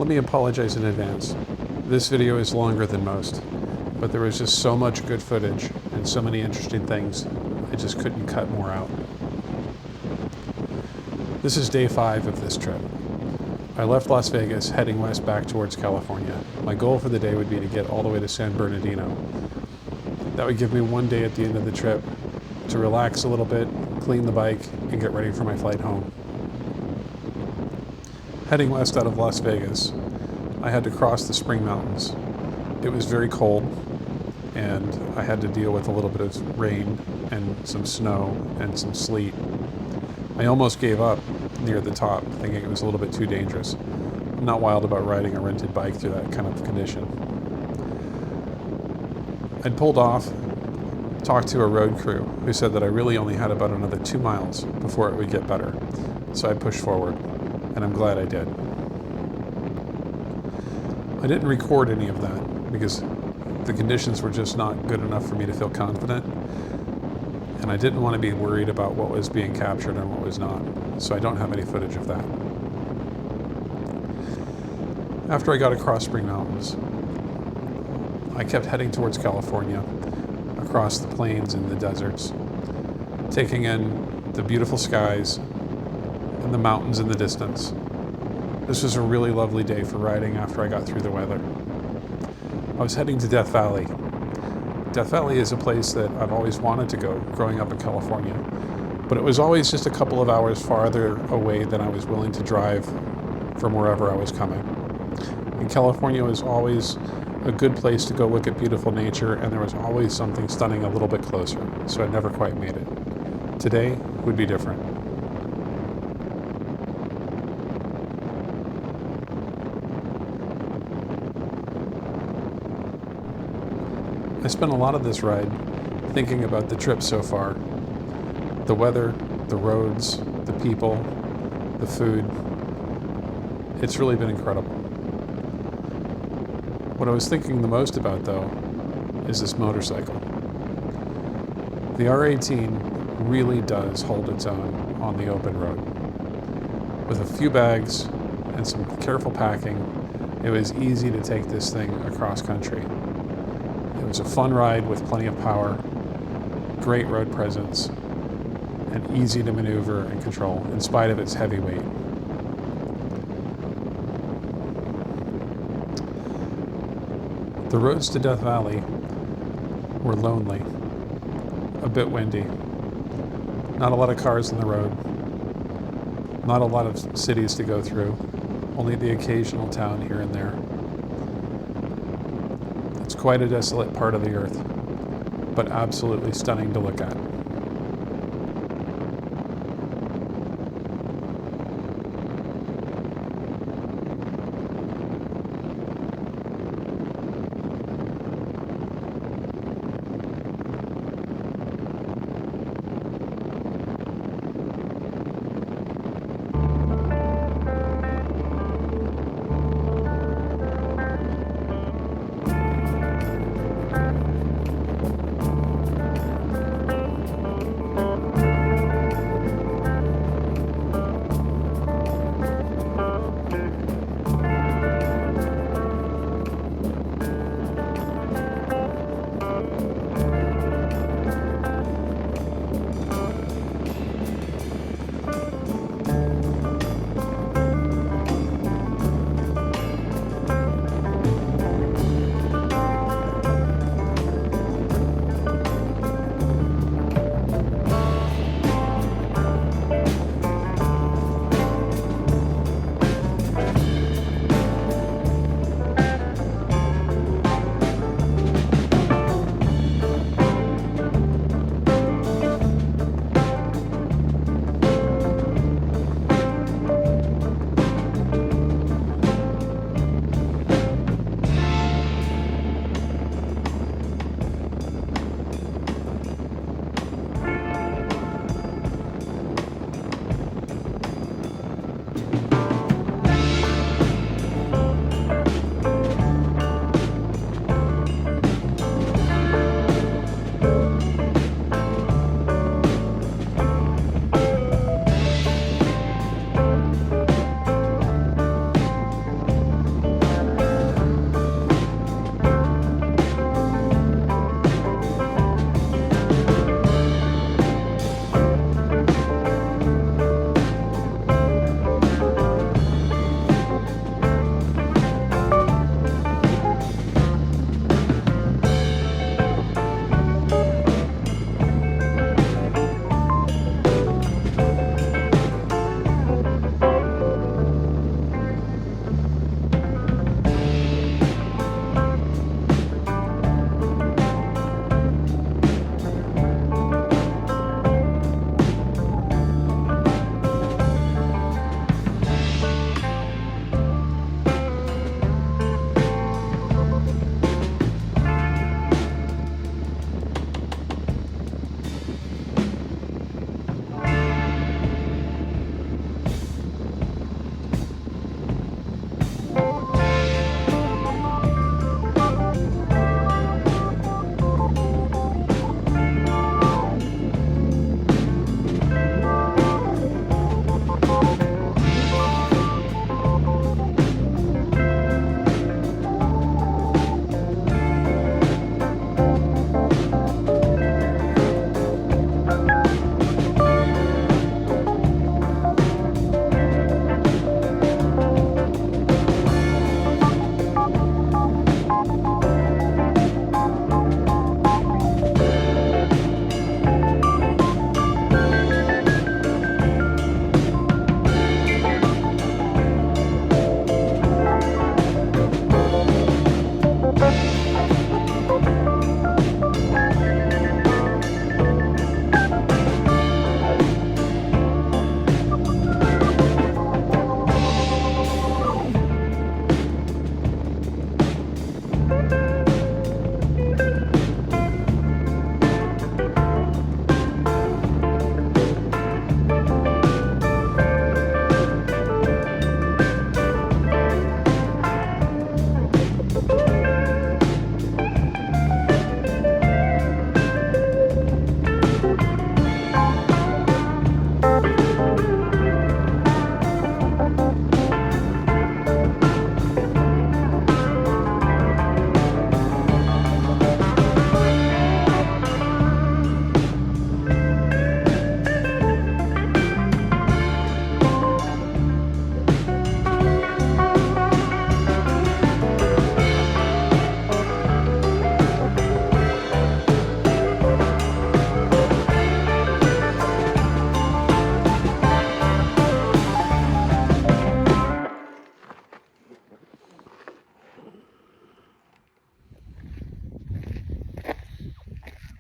Let me apologize in advance. This video is longer than most, but there was just so much good footage and so many interesting things, I just couldn't cut more out. This is day 5 of this trip. I left Las Vegas heading west back towards California. My goal for the day would be to get all the way to San Bernardino. That would give me one day at the end of the trip to relax a little bit, clean the bike, and get ready for my flight home. Heading west out of Las Vegas, I had to cross the Spring Mountains. It was very cold, and I had to deal with a little bit of rain and some snow and some sleet. I almost gave up near the top, thinking it was a little bit too dangerous. I'm not wild about riding a rented bike through that kind of condition. I'd pulled off, talked to a road crew who said that I really only had about another 2 miles before it would get better. So I pushed forward, and I'm glad I did. I didn't record any of that because the conditions were just not good enough for me to feel confident, and I didn't want to be worried about what was being captured and what was not, so I don't have any footage of that. After I got across Spring Mountains, I kept heading towards California, across the plains and the deserts, taking in the beautiful skies and the mountains in the distance. This was a really lovely day for riding after I got through the weather. I was heading to Death Valley. Death Valley is a place that I've always wanted to go growing up in California, but it was always just a couple of hours farther away than I was willing to drive from wherever I was coming. And California was always a good place to go look at beautiful nature, and there was always something stunning a little bit closer, so I never quite made it. Today would be different. I spent a lot of this ride thinking about the trip so far. The weather, the roads, the people, the food. It's really been incredible. What I was thinking the most about, though, is this motorcycle. The R18 really does hold its own on the open road. With a few bags and some careful packing, it was easy to take this thing across country. It was a fun ride with plenty of power, great road presence, and easy to maneuver and control in spite of its heavy weight. The roads to Death Valley were lonely, a bit windy, not a lot of cars on the road, not a lot of cities to go through, only the occasional town here and there. It's quite a desolate part of the earth, but absolutely stunning to look at.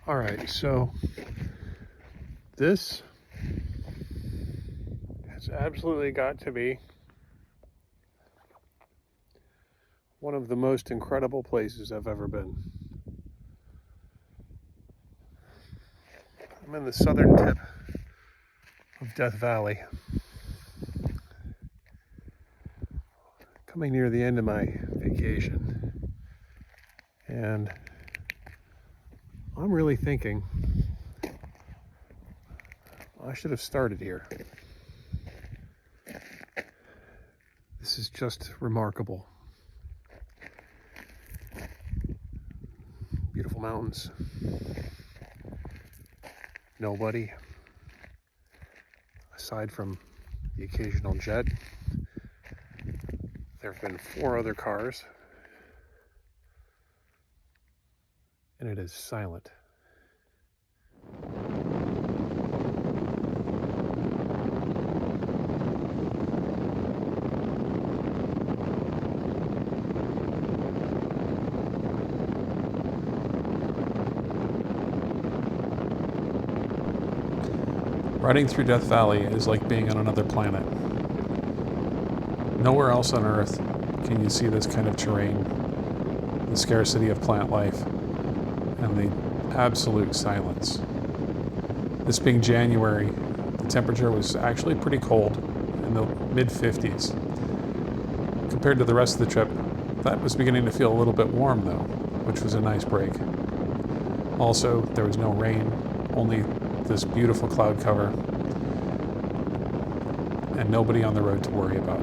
All right, so this has absolutely got to be one of the most incredible places I've ever been. I'm in the southern tip of Death Valley, coming near the end of my vacation, and I'm really thinking I should have started here. This is just remarkable. Beautiful mountains. Nobody aside from the occasional jet. There have been 4 other cars, and it is silent. Riding through Death Valley is like being on another planet. Nowhere else on Earth can you see this kind of terrain, the scarcity of plant life, and the absolute silence. This being January, the temperature was actually pretty cold, in the mid-50s. Compared to the rest of the trip, that was beginning to feel a little bit warm though, which was a nice break. Also, there was no rain, only this beautiful cloud cover, and nobody on the road to worry about.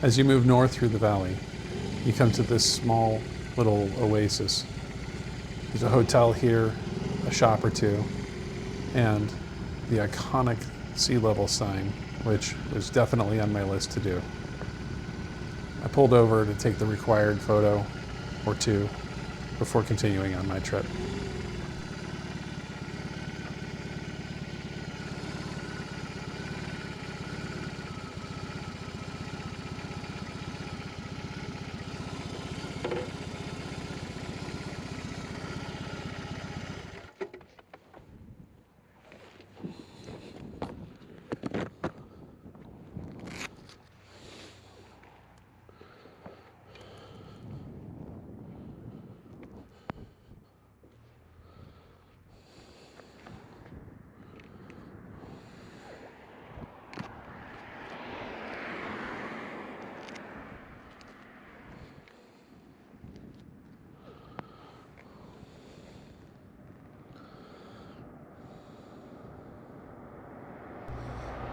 As you move north through the valley, you come to this small little oasis. There's a hotel here, a shop or two, and the iconic sea level sign, which was definitely on my list to do. I pulled over to take the required photo or two before continuing on my trip.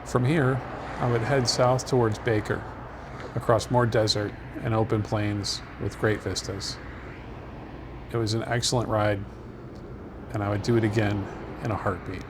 From here, I would head south towards Baker, across more desert and open plains with great vistas. It was an excellent ride, and I would do it again in a heartbeat.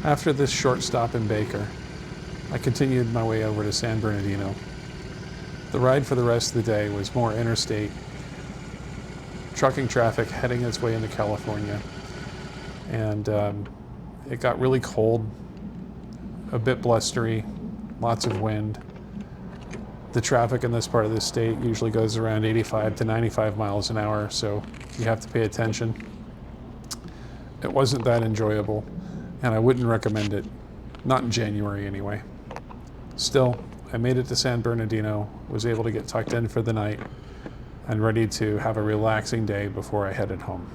After this short stop in Baker, I continued my way over to San Bernardino. The ride for the rest of the day was more interstate, trucking traffic heading its way into California. And it got really cold, a bit blustery, lots of wind. The traffic in this part of the state usually goes around 85 to 95 miles an hour, so you have to pay attention. It wasn't that enjoyable, and I wouldn't recommend it, not in January anyway. Still, I made it to San Bernardino, was able to get tucked in for the night, and ready to have a relaxing day before I headed home.